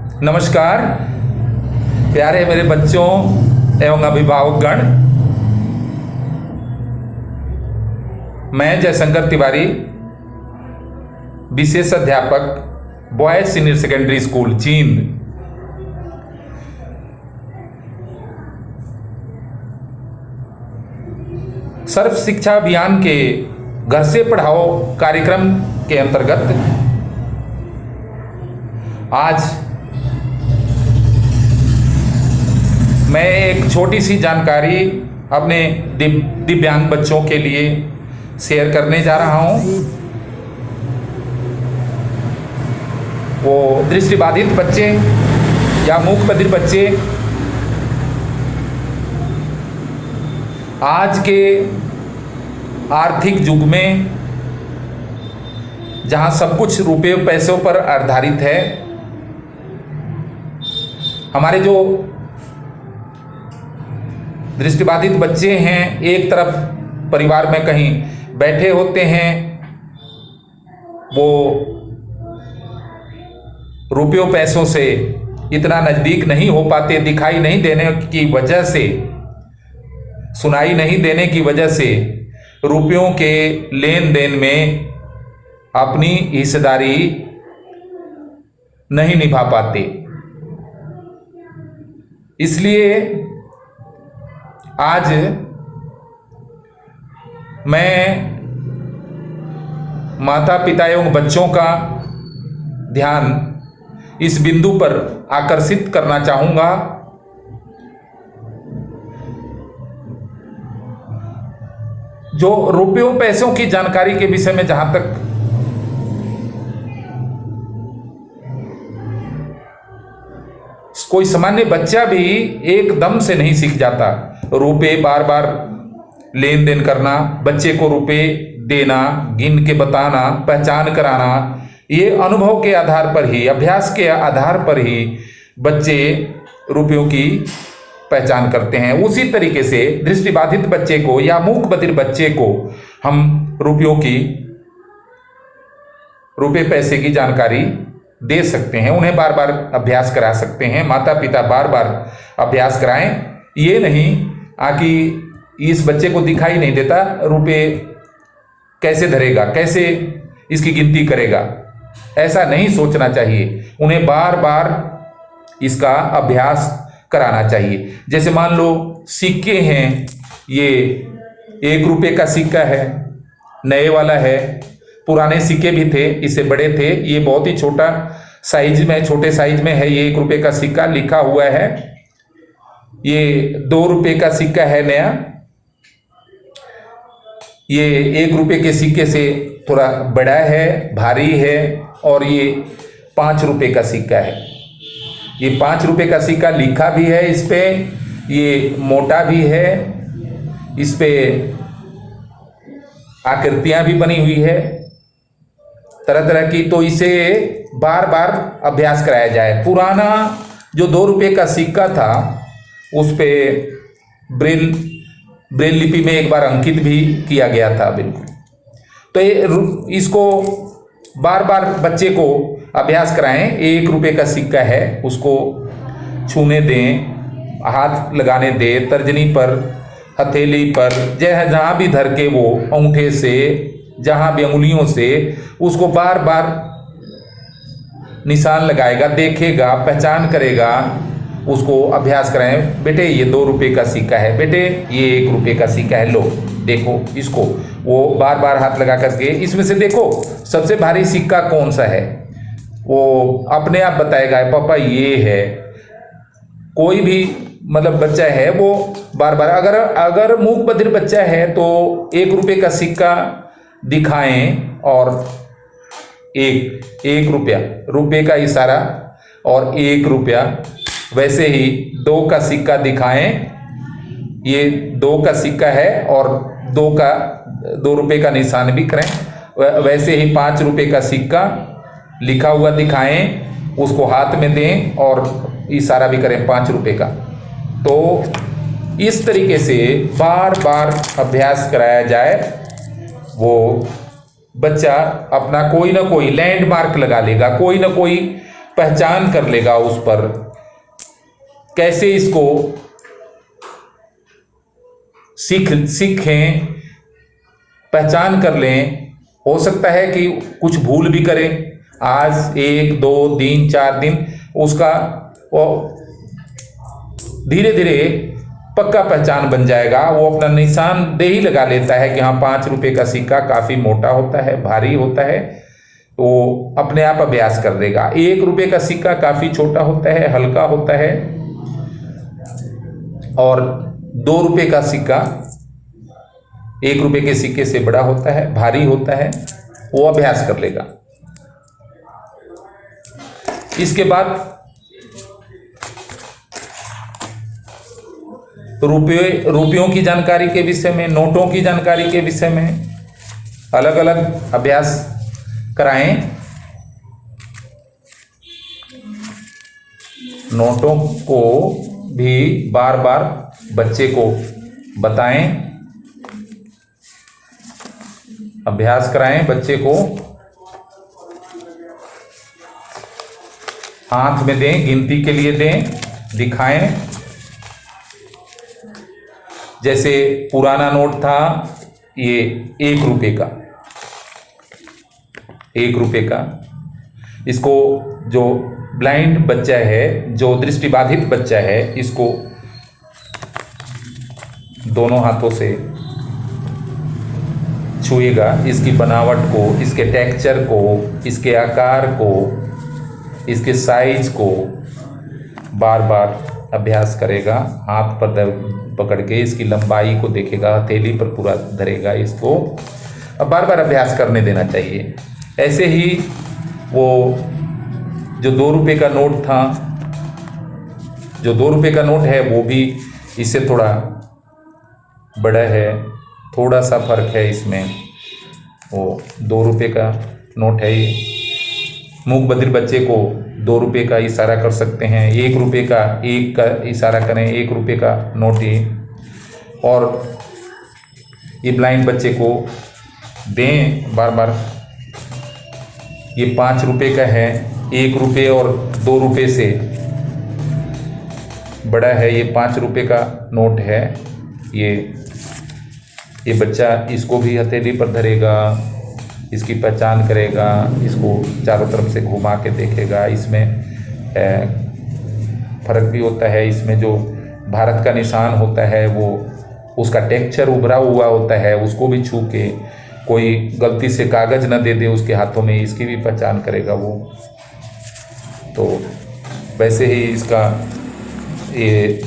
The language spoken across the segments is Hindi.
नमस्कार प्यारे मेरे बच्चों एवं अभिभावकगण। मैं जयशंकर तिवारी, विशेष अध्यापक, boys senior secondary school Jind. Sarva Shiksha Abhiyan के घर से पढ़ाओ कार्यक्रम के अंतर्गत आज मैं एक छोटी सी जानकारी अपने दिव्यांग बच्चों के लिए शेयर करने जा रहा हूं। वो दृष्टिबाधित बच्चे या मूक बधिर बच्चे आज के आर्थिक युग में जहां सब कुछ रुपये पैसों पर आधारित है, हमारे जो दृष्टिबाधित बच्चे हैं एक तरफ परिवार में कहीं बैठे होते हैं, वो रुपयों पैसों से इतना नज़दीक नहीं हो पाते, दिखाई नहीं देने की वजह से, सुनाई नहीं देने की वजह से रुपयों के लेन देन में अपनी हिस्सेदारी नहीं निभा पाते। इसलिए आज मैं माता पिता एवं बच्चों का ध्यान इस बिंदु पर आकर्षित करना चाहूँगा। जो रुपयों पैसों की जानकारी के विषय में जहाँ तक कोई सामान्य बच्चा भी एकदम से नहीं सीख जाता। रुपए बार बार लेन देन करना, बच्चे को रुपए देना, गिन के बताना, पहचान कराना, ये अनुभव के आधार पर ही, अभ्यास के आधार पर ही बच्चे रुपयों की पहचान करते हैं। उसी तरीके से दृष्टिबाधित बच्चे को या मूक बधिर बच्चे को हम रुपए पैसे की जानकारी दे सकते हैं, उन्हें बार बार अभ्यास करा सकते हैं। माता पिता बार बार अभ्यास कराएं। ये नहीं कि इस बच्चे को दिखाई नहीं देता, रुपए कैसे धरेगा, कैसे इसकी गिनती करेगा, ऐसा नहीं सोचना चाहिए। उन्हें बार बार इसका अभ्यास कराना चाहिए। जैसे मान लो सिक्के हैं, ये 1 रुपये का सिक्का है, नए वाला है, पुराने सिक्के भी थे, इससे बड़े थे, ये बहुत ही छोटा साइज में, छोटे साइज में है। ये 1 रुपये का सिक्का लिखा हुआ है। ये 2 रुपये का सिक्का है नया, ये 1 रुपये के सिक्के से थोड़ा बड़ा है, भारी है। और ये 5 रुपये का सिक्का है। ये 5 रुपये का सिक्का लिखा भी है इस पे, ये मोटा भी है, इस पे आकृतियां भी बनी हुई है तरह तरह की। तो इसे बार बार अभ्यास कराया जाए। पुराना जो 2 रुपये का सिक्का था उस पे ब्रेल लिपि में एक बार अंकित भी किया गया था, बिल्कुल। तो इसको बार बार बच्चे को अभ्यास कराएं। 1 रुपये का सिक्का है, उसको छूने दें, हाथ लगाने दें, तर्जनी पर, हथेली पर, जहाँ भी धर के वो अंगूठे से, जहाँ भी अंगुलियों से उसको बार बार निशान लगाएगा, देखेगा, पहचान करेगा। उसको अभ्यास कराएं। बेटे ये 2 रुपये का सिक्का है, बेटे ये 1 रुपये का सिक्का है, लो देखो इसको। वो बार बार हाथ लगा करके इसमें से देखो सबसे भारी सिक्का कौन सा है, वो अपने आप बताएगा, पापा ये है। कोई भी मतलब बच्चा है वो बार बार, अगर मूक बधिर बच्चा है तो 1 रुपये का सिक्का दिखाएं और एक रुपया, रुपये का इशारा और 1 रुपया, वैसे ही 2 का सिक्का दिखाएं। ये 2 का सिक्का है और 2 रुपये का निशान भी करें। वैसे ही 5 रुपये का सिक्का लिखा हुआ दिखाएं, उसको हाथ में दें और इशारा भी करें 5 रुपये का। तो इस तरीके से बार बार अभ्यास कराया जाए, वो बच्चा अपना कोई ना कोई लैंडमार्क लगा लेगा, कोई ना कोई पहचान कर लेगा उस पर, कैसे इसको सीखें, पहचान कर लें। हो सकता है कि कुछ भूल भी करें, आज 1 2 3 4 दिन उसका वो धीरे धीरे पक्का पहचान बन जाएगा। वो अपना निशानदेही लगा लेता है कि हाँ 5 रुपए का सिक्का काफ़ी मोटा होता है, भारी होता है, वो अपने आप अभ्यास कर देगा। 1 रुपए का सिक्का काफ़ी छोटा होता है, हल्का होता है, और 2 रुपए का सिक्का 1 रुपए के सिक्के से बड़ा होता है, भारी होता है, वो अभ्यास कर लेगा। इसके बाद रुपयों की जानकारी के विषय में, नोटों की जानकारी के विषय में अलग अलग अभ्यास कराएं। नोटों को भी बार बार बच्चे को बताएं, अभ्यास कराएं बच्चे को। हाथ में दें, गिनती के लिए दें, दिखाएं। जैसे पुराना नोट था ये 1 रुपए का, 1 रुपए का, इसको जो ब्लाइंड बच्चा है, जो दृष्टिबाधित बच्चा है, इसको दोनों हाथों से छुएगा, इसकी बनावट को, इसके टेक्सचर को, इसके आकार को, इसके साइज को बार बार अभ्यास करेगा। हाथ पर पकड़ के इसकी लंबाई को देखेगा, हथेली पर पूरा धरेगा इसको। अब बार बार अभ्यास करने देना चाहिए। ऐसे ही वो जो 2 रुपए का नोट था, जो 2 रुपए का नोट है वो भी इससे थोड़ा बड़ा है, थोड़ा सा फर्क है इसमें। वो 2 रुपए का नोट है, ये मूक बधिर बच्चे को 2 रुपए का इशारा कर सकते हैं। 1 रुपए का 1 का इशारा करें, 1 रुपए का नोट ये। और ये ब्लाइंड बच्चे को दें बार बार। ये 5 रुपए का है, 1 रुपए और 2 रुपए से बड़ा है, ये 5 रुपए का नोट है। ये बच्चा इसको भी हथेली पर धरेगा, इसकी पहचान करेगा, इसको चारों तरफ से घुमा के देखेगा। इसमें फर्क भी होता है, इसमें जो भारत का निशान होता है वो उसका टेक्सचर उभरा हुआ होता है, उसको भी छू के कोई गलती से कागज़ न दे दे उसके हाथों में, इसकी भी पहचान करेगा वो। तो वैसे ही इसका ये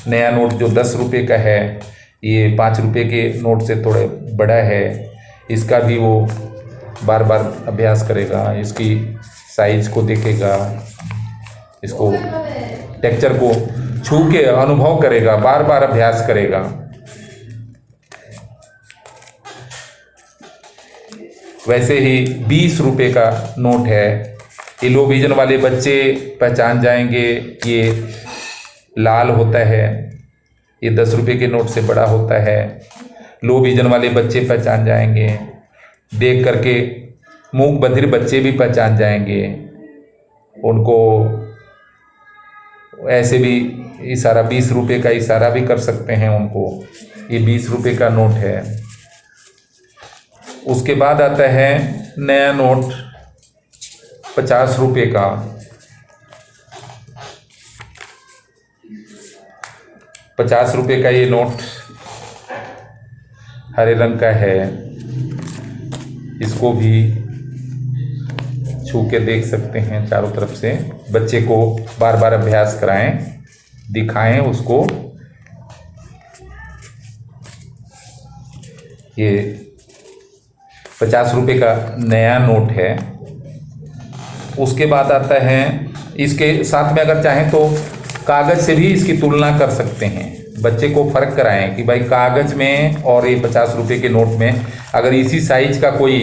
नया नोट जो 10 रुपए का है, ये 5 रुपए के नोट से थोड़े बड़ा है, इसका भी वो बार बार अभ्यास करेगा, इसकी साइज को देखेगा, इसको टेक्सचर को छू के अनुभव करेगा, बार बार अभ्यास करेगा। वैसे ही 20 रुपए का नोट है, ये लो विजन वाले बच्चे पहचान जाएंगे। ये लाल होता है, ये 10 रुपए के नोट से बड़ा होता है। लो विजन वाले बच्चे पहचान जाएंगे, देख करके मूक बधिर बच्चे भी पहचान जाएंगे। उनको ऐसे भी इशारा, 20 रुपए का इशारा भी कर सकते हैं उनको। ये 20 रुपए का नोट है। उसके बाद आता है नया नोट 50 रुपए का। 50 रुपए का ये नोट हरे रंग का है, इसको भी छू के देख सकते हैं चारों तरफ से। बच्चे को बार बार अभ्यास कराएं, दिखाएं उसको। ये 50 रुपए का नया नोट है। उसके बाद आता है, इसके साथ में अगर चाहें तो कागज़ से भी इसकी तुलना कर सकते हैं। बच्चे को फ़र्क कराएं कि भाई कागज़ में और ये 50 रुपए के नोट में अगर इसी साइज का कोई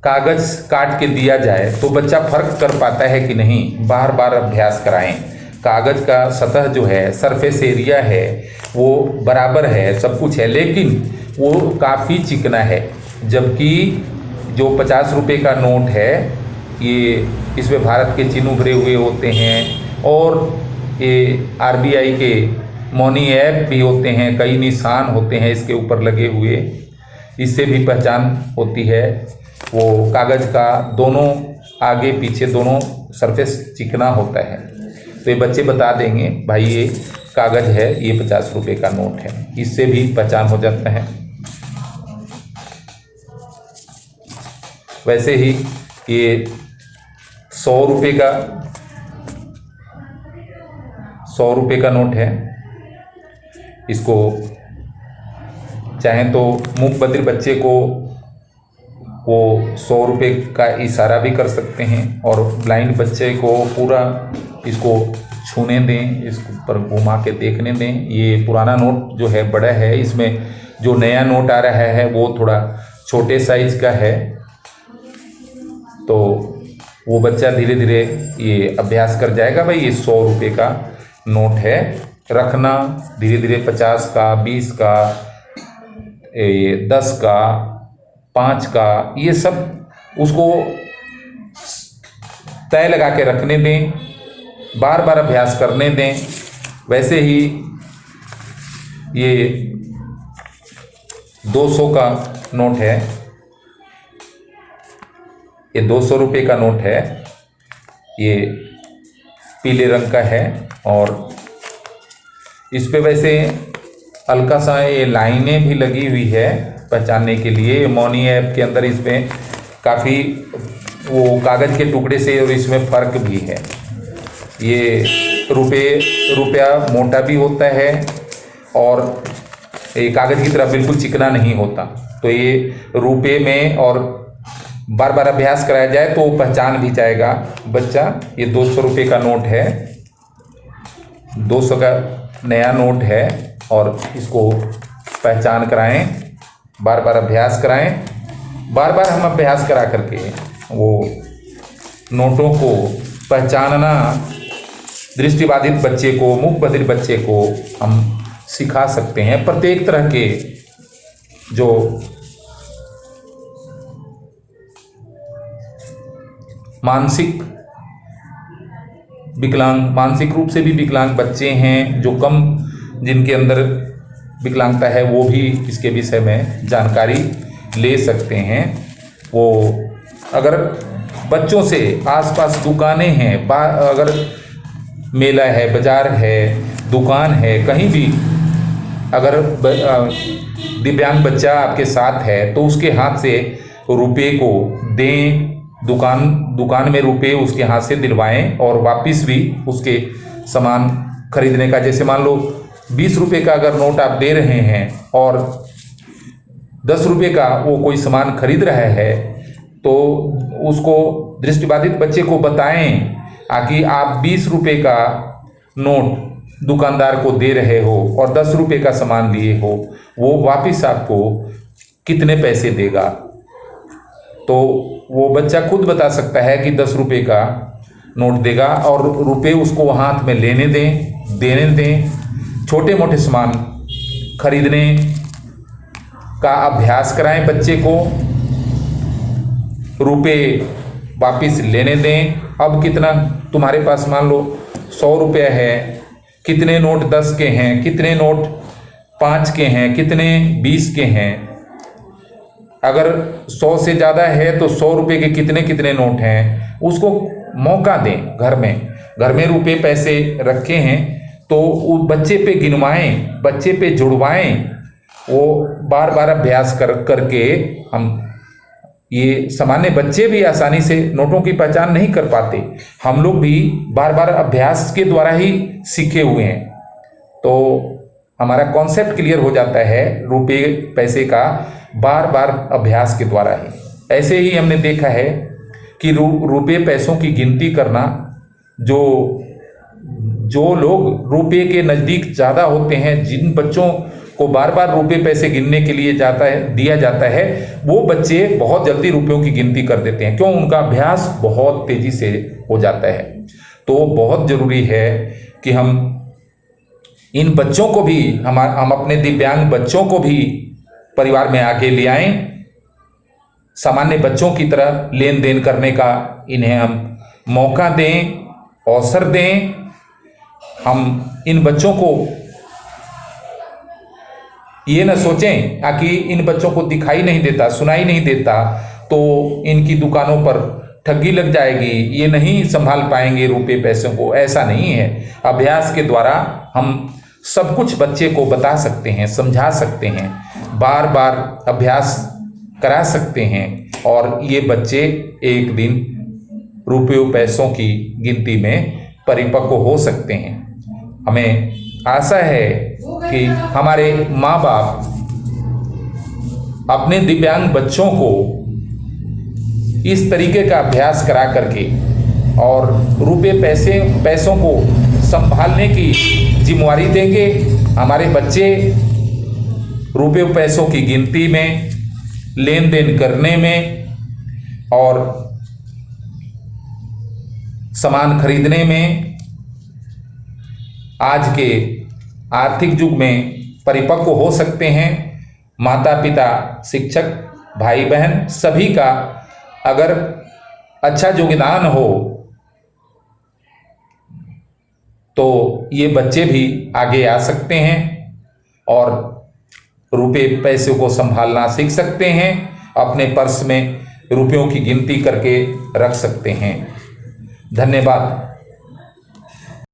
कागज़ काट के दिया जाए तो बच्चा फ़र्क कर पाता है कि नहीं। बार बार अभ्यास कराएं। कागज़ का सतह जो है, सरफेस एरिया है, वो बराबर है, सब कुछ है, लेकिन वो काफ़ी चिकना है। जबकि जो 50 रुपए का नोट है ये इसमें भारत के चिन्ह उभरे हुए होते हैं और ये आरबीआई के मौनी ऐप भी होते हैं, कई निशान होते हैं इसके ऊपर लगे हुए, इससे भी पहचान होती है। वो कागज़ का दोनों आगे पीछे दोनों सरफेस चिकना होता है, तो ये बच्चे बता देंगे भाई ये कागज़ है, ये 50 रुपये का नोट है, इससे भी पहचान हो जाता है। वैसे ही ये 100 रुपये का नोट है। इसको चाहें तो मूक बधिर बच्चे को वो 100 रुपये का इशारा भी कर सकते हैं और ब्लाइंड बच्चे को पूरा इसको छूने दें, इसको पर घुमा के देखने दें। ये पुराना नोट जो है बड़ा है, इसमें जो नया नोट आ रहा है वो थोड़ा छोटे साइज का है, तो वो बच्चा धीरे धीरे ये अभ्यास कर जाएगा। भाई ये 100 रुपये का नोट है, रखना धीरे धीरे 50 का, 20 का, 10 का, 5 का, ये सब उसको तय लगा के रखने दें, बार बार अभ्यास करने दें। वैसे ही ये 200 का नोट है, ये 200 रुपये का नोट है, ये पीले रंग का है और इस पे वैसे हल्का सा ये लाइनें भी लगी हुई है पहचानने के लिए। मौनी ऐप के अंदर इसमें काफ़ी वो कागज़ के टुकड़े से और इसमें फ़र्क भी है। ये रुपया मोटा भी होता है और ये कागज़ की तरह बिल्कुल चिकना नहीं होता, तो ये रुपये में और बार बार अभ्यास कराया जाए तो पहचान भी जाएगा बच्चा। ये 200 रुपये का नोट है, 200 का नया नोट है और इसको पहचान कराएं, बार बार अभ्यास कराएं। बार बार हम अभ्यास करा करके वो नोटों को पहचानना दृष्टिबाधित बच्चे को, मूक बधिर बच्चे को हम सिखा सकते हैं। प्रत्येक तरह के जो मानसिक रूप से भी विकलांग बच्चे हैं, जो कम जिनके अंदर विकलांगता है, वो भी इसके विषय में जानकारी ले सकते हैं। वो अगर बच्चों से आसपास दुकानें हैं, अगर मेला है, बाजार है, दुकान है, कहीं भी अगर दिव्यांग बच्चा आपके साथ है तो उसके हाथ से रुपये को दें, दुकान में रुपये उसके हाथ से दिलवाएं और वापस भी उसके सामान खरीदने का, जैसे मान लो 20 रुपये का अगर नोट आप दे रहे हैं और 10 रुपये का वो कोई सामान खरीद रहा है, तो उसको दृष्टिबाधित बच्चे को बताएं कि आप 20 रुपये का नोट दुकानदार को दे रहे हो और 10 रुपये का सामान लिए हो, वो वापस आपको कितने पैसे देगा। तो वो बच्चा खुद बता सकता है कि 10 रुपये का नोट देगा और रुपये उसको हाथ में लेने दें, देने दें। छोटे मोटे सामान खरीदने का अभ्यास कराएं बच्चे को, रुपये वापस लेने दें। अब कितना तुम्हारे पास, मान लो 100 रुपये है, कितने नोट 10 के हैं, कितने नोट 5 के हैं, कितने 20 के हैं। अगर 100 से ज़्यादा है तो 100 रुपये के कितने कितने नोट हैं, उसको मौका दें। घर में रुपये पैसे रखे हैं तो वो बच्चे पे गिनवाएं, बच्चे पे जुड़वाएं। वो बार बार अभ्यास करके हम, ये सामान्य बच्चे भी आसानी से नोटों की पहचान नहीं कर पाते, हम लोग भी बार बार अभ्यास के द्वारा ही सीखे हुए हैं। तो हमारा कॉन्सेप्ट क्लियर हो जाता है रुपये पैसे का बार बार अभ्यास के द्वारा ही। ऐसे ही हमने देखा है कि रुपये पैसों की गिनती करना, जो लोग रुपये के नज़दीक ज़्यादा होते हैं, जिन बच्चों को बार बार रुपये पैसे गिनने के लिए दिया जाता है, वो बच्चे बहुत जल्दी रुपयों की गिनती कर देते हैं। क्यों? उनका अभ्यास बहुत तेज़ी से हो जाता है। तो बहुत ज़रूरी है कि हम इन बच्चों को भी, हम अपने दिव्यांग बच्चों को भी परिवार में आगे ले आएं, सामान्य बच्चों की तरह लेन देन करने का इन्हें हम मौका दें, अवसर दें। हम इन बच्चों को ये न सोचें कि इन बच्चों को दिखाई नहीं देता, सुनाई नहीं देता, तो इनकी दुकानों पर ठगी लग जाएगी, ये नहीं संभाल पाएंगे रुपए पैसों को। ऐसा नहीं है। अभ्यास के द्वारा हम सब कुछ बच्चे को बता सकते हैं, समझा सकते हैं, बार बार अभ्यास करा सकते हैं और ये बच्चे एक दिन रुपयों पैसों की गिनती में परिपक्व हो सकते हैं। हमें आशा है कि हमारे माँ बाप अपने दिव्यांग बच्चों को इस तरीके का अभ्यास करा करके और रुपये पैसों को संभालने की जिम्मेवारी देंगे। हमारे बच्चे रुपये पैसों की गिनती में, लेन देन करने में और सामान खरीदने में आज के आर्थिक युग में परिपक्व हो सकते हैं। माता पिता, शिक्षक, भाई बहन सभी का अगर अच्छा योगदान हो तो ये बच्चे भी आगे आ सकते हैं और रुपये पैसे को संभालना सीख सकते हैं, अपने पर्स में रुपयों की गिनती करके रख सकते हैं। धन्यवाद।